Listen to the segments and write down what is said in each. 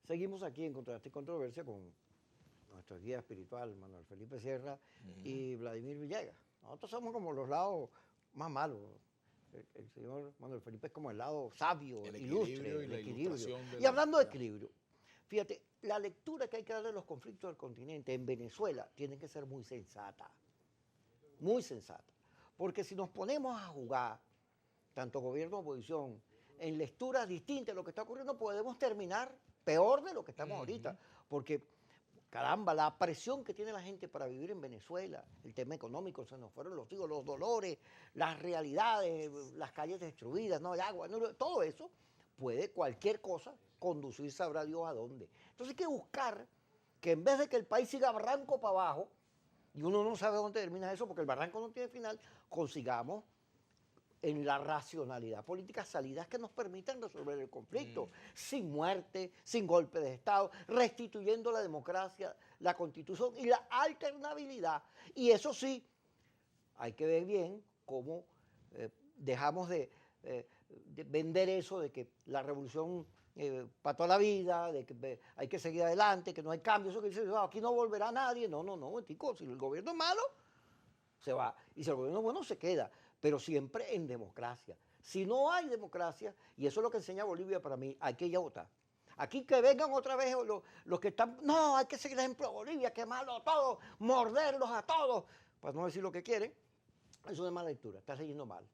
Seguimos aquí en Contraste y Controversia con nuestro guía espiritual, Manuel Felipe Sierra y Vladimir Villegas. Nosotros somos como los lados más malos. El señor Manuel Felipe es como el lado sabio, El ilustre, equilibrio y el la equilibrio. ilustración Y hablando de equilibrio, fíjate, la lectura que hay que darle a los conflictos del continente en Venezuela tiene que ser muy sensata, muy sensata. Porque si nos ponemos a jugar, tanto gobierno como oposición, en lecturas distintas de lo que está ocurriendo, podemos terminar peor de lo que estamos ahorita. Porque, caramba, la presión que tiene la gente para vivir en Venezuela, el tema económico, se nos fueron los hijos, los dolores, las realidades, las calles destruidas, no hay agua, todo eso puede cualquier cosa conducir, sabrá Dios a dónde. Entonces hay que buscar que en vez de que el país siga barranco para abajo, y uno no sabe dónde termina eso porque el barranco no tiene final, consigamos en la racionalidad política salidas que nos permitan resolver el conflicto, sin muerte, sin golpe de Estado, restituyendo la democracia, la constitución y la alternabilidad. Y eso sí, hay que ver bien cómo dejamos de vender eso de que la revolución para toda la vida, de que hay que seguir adelante, que no hay cambio, eso que dice, no, aquí no volverá nadie. No, no, no, tico, si el gobierno es malo, se va. Y si el gobierno es bueno, se queda, pero siempre en democracia. Si no hay democracia, y eso es lo que enseña Bolivia para mí, hay que ir a votar. Aquí que vengan otra vez los que están, no, hay que seguir el ejemplo de Bolivia, quemarlo todo, morderlos a todos, para no decir lo que quieren. Eso es mala lectura, estás leyendo mal.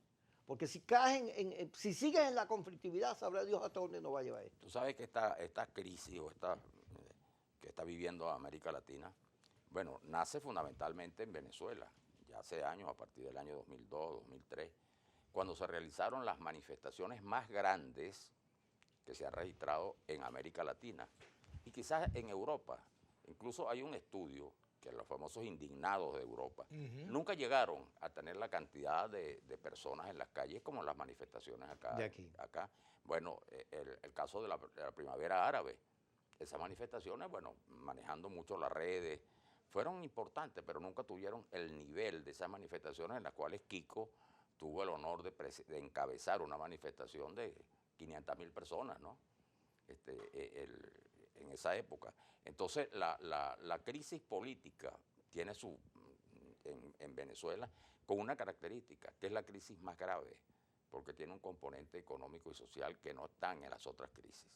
Porque si caes si sigues en la conflictividad, sabrá Dios hasta dónde nos va a llevar esto. Tú sabes que esta crisis que está viviendo América Latina, bueno, nace fundamentalmente en Venezuela, ya hace años, a partir del año 2002, 2003, cuando se realizaron las manifestaciones más grandes que se han registrado en América Latina y quizás en Europa. Incluso hay un estudio que los famosos indignados de Europa nunca llegaron a tener la cantidad de personas en las calles como en las manifestaciones acá. De aquí. Bueno, el caso de la primavera árabe, esas manifestaciones, bueno, manejando mucho las redes, fueron importantes, pero nunca tuvieron el nivel de esas manifestaciones en las cuales Kiko tuvo el honor de encabezar una manifestación de 500.000 personas, ¿no? En esa época. Entonces, la crisis política tiene en Venezuela con una característica, que es la crisis más grave, porque tiene un componente económico y social que no están en las otras crisis.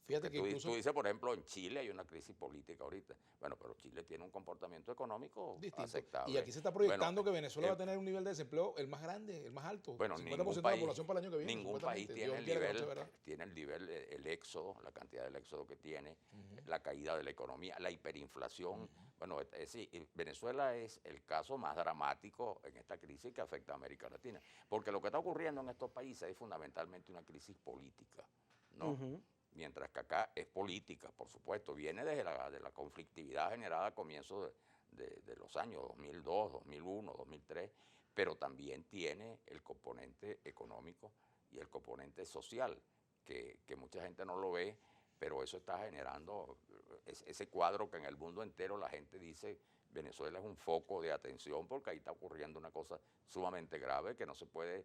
Fíjate que incluso tú dices, por ejemplo, en Chile hay una crisis política ahorita. Bueno, pero Chile tiene un comportamiento económico distinto. aceptable. Y aquí se está proyectando bueno, que Venezuela va a tener un nivel de desempleo el más grande, el más alto. Bueno, 50% de la población para el año que viene. Ningún país tiene el nivel, ¿verdad? el éxodo, la cantidad del éxodo que tiene, la caída de la economía, la hiperinflación. Bueno, es decir, Venezuela es el caso más dramático en esta crisis que afecta a América Latina. Porque lo que está ocurriendo en estos países es fundamentalmente una crisis política, ¿no? Mientras que acá es política, por supuesto, viene desde de la conflictividad generada a comienzos de los años 2002, 2001, 2003, pero también tiene el componente económico y el componente social, que mucha gente no lo ve, pero eso está generando ese cuadro que en el mundo entero la gente dice Venezuela es un foco de atención porque ahí está ocurriendo una cosa sumamente grave que no se puede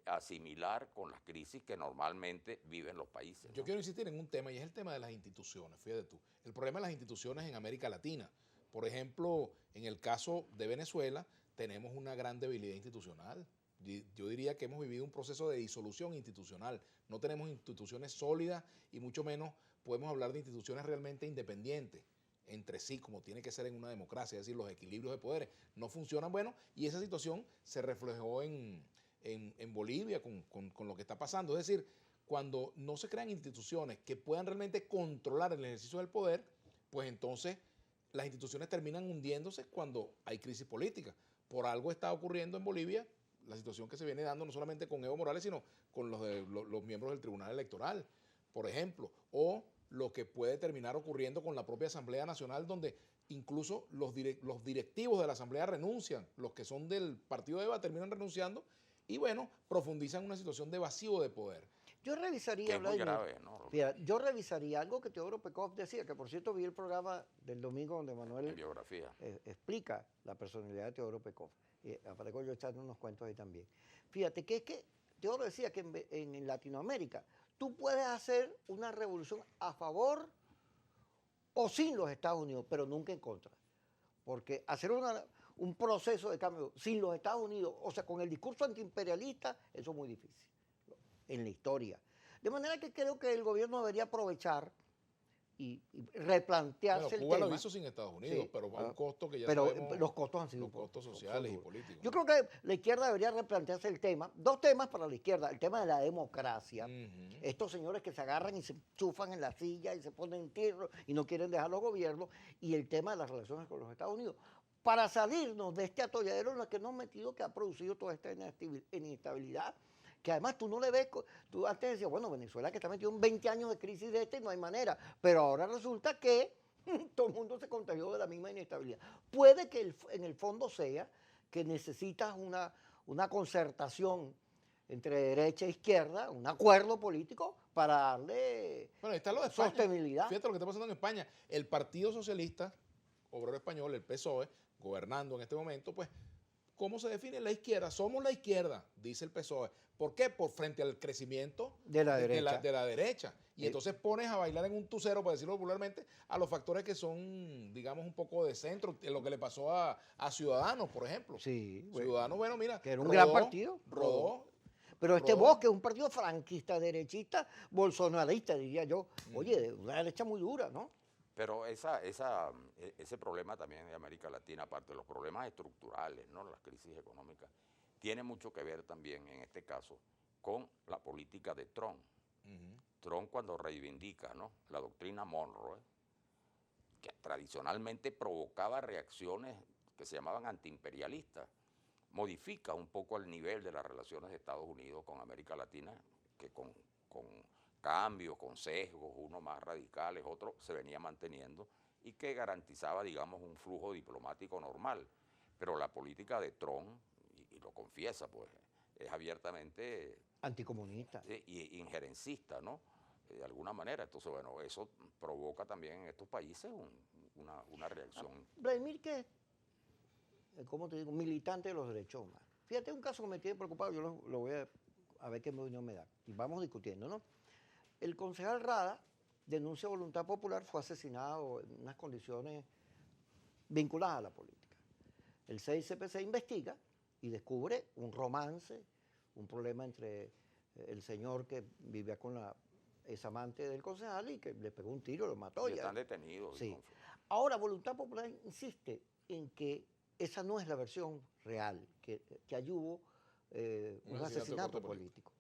asimilar con las crisis que normalmente viven los países, ¿no? Yo quiero insistir en un tema y es el tema de las instituciones, fíjate tú. El problema de las instituciones en América Latina. Por ejemplo, en el caso de Venezuela tenemos una gran debilidad institucional. Yo diría que hemos vivido un proceso de disolución institucional. No tenemos instituciones sólidas y mucho menos podemos hablar de instituciones realmente independientes entre sí, como tiene que ser en una democracia, es decir, los equilibrios de poderes no funcionan, bueno, y esa situación se reflejó en Bolivia con lo que está pasando. Es decir, cuando no se crean instituciones que puedan realmente controlar el ejercicio del poder, pues entonces las instituciones terminan hundiéndose cuando hay crisis política. Por algo está ocurriendo en Bolivia la situación que se viene dando no solamente con Evo Morales, sino con los miembros del Tribunal Electoral, por ejemplo, o lo que puede terminar ocurriendo con la propia Asamblea Nacional, donde incluso los directivos de la Asamblea renuncian, los que son del partido de Eva terminan renunciando y bueno, profundizan una situación de vacío de poder. Yo revisaría, que es muy Vladimir, grave, ¿no? fíjate, yo revisaría algo que Teodoro Pekov decía, que por cierto vi el programa del domingo donde Manuel En biografía. explica la personalidad de Teodoro Pekov. Y aparezco yo echando unos cuentos ahí también. Fíjate que es que Teodoro decía que en Latinoamérica tú puedes hacer una revolución a favor o sin los Estados Unidos, pero nunca en contra. Porque hacer un proceso de cambio sin los Estados Unidos, o sea, con el discurso antiimperialista, eso es muy difícil en la historia. De manera que creo que el gobierno debería aprovechar y replantearse Bueno, Cuba el tema. lo hizo sin Estados Unidos, Sí, pero a un costo que ya pero sabemos. los costos han sido los costos sociales y políticos. Yo creo que la izquierda debería replantearse el tema. Dos temas para la izquierda. El tema de la democracia. Ujú. Estos señores que se agarran y se chufan en la silla y se ponen en tierra y no quieren dejar los gobiernos. Y el tema de las relaciones con los Estados Unidos. Para salirnos de este atolladero en el que nos hemos metido, que ha producido toda esta inestabilidad, que además tú no le ves, tú antes decías, bueno, Venezuela que está metido en 20 años de crisis de y no hay manera, pero ahora resulta que todo el mundo se contagió de la misma inestabilidad. Puede que en el fondo sea que necesitas una concertación entre derecha e izquierda, un acuerdo político para darle Bueno, ahí está lo de España. sostenibilidad. Fíjate lo que está pasando en España. El Partido Socialista Obrero Español, el PSOE, gobernando en este momento, pues, ¿cómo se define la izquierda? Somos la izquierda, dice el PSOE. ¿Por qué? Por frente al crecimiento De la derecha. de la derecha. Y entonces pones a bailar en un tucero, para decirlo popularmente, a los factores que son, digamos, un poco de centro. Lo que le pasó a Ciudadanos, por ejemplo. Sí, bueno, Ciudadanos, bueno, mira. que era un gran partido. Rodó. Pero este Rodó. Bosque es un partido franquista, derechista, bolsonarista, diría yo. Oye, de una derecha muy dura, ¿no? Pero ese problema también de América Latina, aparte de los problemas estructurales, ¿no? Las crisis económicas, tiene mucho que ver también, en este caso, con la política de Trump. Trump cuando reivindica, ¿no?, la doctrina Monroe, que tradicionalmente provocaba reacciones que se llamaban antiimperialistas, modifica un poco el nivel de las relaciones de Estados Unidos con América Latina, que con cambios, con sesgos, unos más radicales, otros se venía manteniendo y que garantizaba, digamos, un flujo diplomático normal. Pero la política de Trump, y lo confiesa, pues, es abiertamente Anticomunista. y injerencista, ¿no? De alguna manera. Entonces, bueno, eso provoca también en estos países una reacción. Vladimir, que es, ¿cómo te digo?, militante de los derechos humanos. Fíjate, un caso que me tiene preocupado, yo lo voy a ver qué opinión me da. Y vamos discutiendo, ¿no? El concejal Rada, denuncia Voluntad Popular, fue asesinado en unas condiciones vinculadas a la política. El 6CPC investiga y descubre un romance, un problema entre el señor que vivía con la examante del concejal y que le pegó un tiro, lo mató. Y están detenidos. Sí. Ahora, Voluntad Popular insiste en que esa no es la versión real, que allí hubo un asesinato político.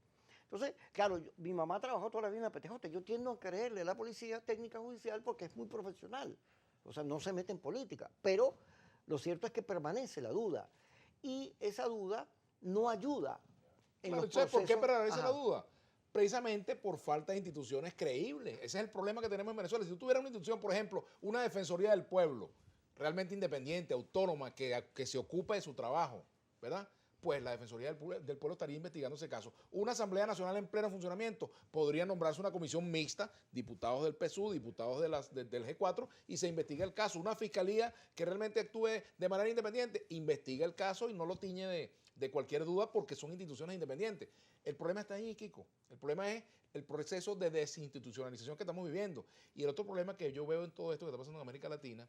Entonces, claro, mi mamá trabajó toda la vida en la PTJ. Yo tiendo a creerle a la policía técnica judicial porque es muy profesional. O sea, no se mete en política. Pero lo cierto es que permanece la duda. Y esa duda no ayuda en Claro, los ¿sabes por qué procesos. permanece la Ajá. duda? Precisamente por falta de instituciones creíbles. Ese es el problema que tenemos en Venezuela. Si tú tuvieras una institución, por ejemplo, una Defensoría del Pueblo, realmente independiente, autónoma, que se ocupe de su trabajo, ¿verdad? Pues la Defensoría del Pueblo estaría investigando ese caso. Una Asamblea Nacional en pleno funcionamiento, podría nombrarse una comisión mixta, diputados del PSUV, diputados del G4, y se investiga el caso. Una fiscalía que realmente actúe de manera independiente, investiga el caso y no lo tiñe de cualquier duda porque son instituciones independientes. El problema está ahí, Kiko. El problema es el proceso de desinstitucionalización que estamos viviendo. Y el otro problema que yo veo en todo esto que está pasando en América Latina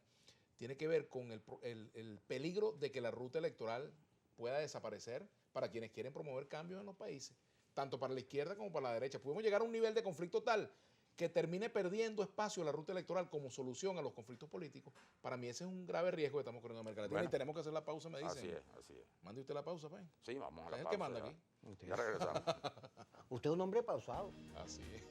tiene que ver con el peligro de que la ruta electoral pueda desaparecer para quienes quieren promover cambios en los países, tanto para la izquierda como para la derecha. Podemos llegar a un nivel de conflicto tal que termine perdiendo espacio la ruta electoral como solución a los conflictos políticos. Para mí ese es un grave riesgo que estamos corriendo en América Latina. Bueno, y tenemos que hacer la pausa, me dicen. Así es, así es. Mande usted la pausa, pues. Sí, vamos a la Es el pausa. que manda ya. aquí. Ya regresamos. Usted es un hombre pausado. Así es.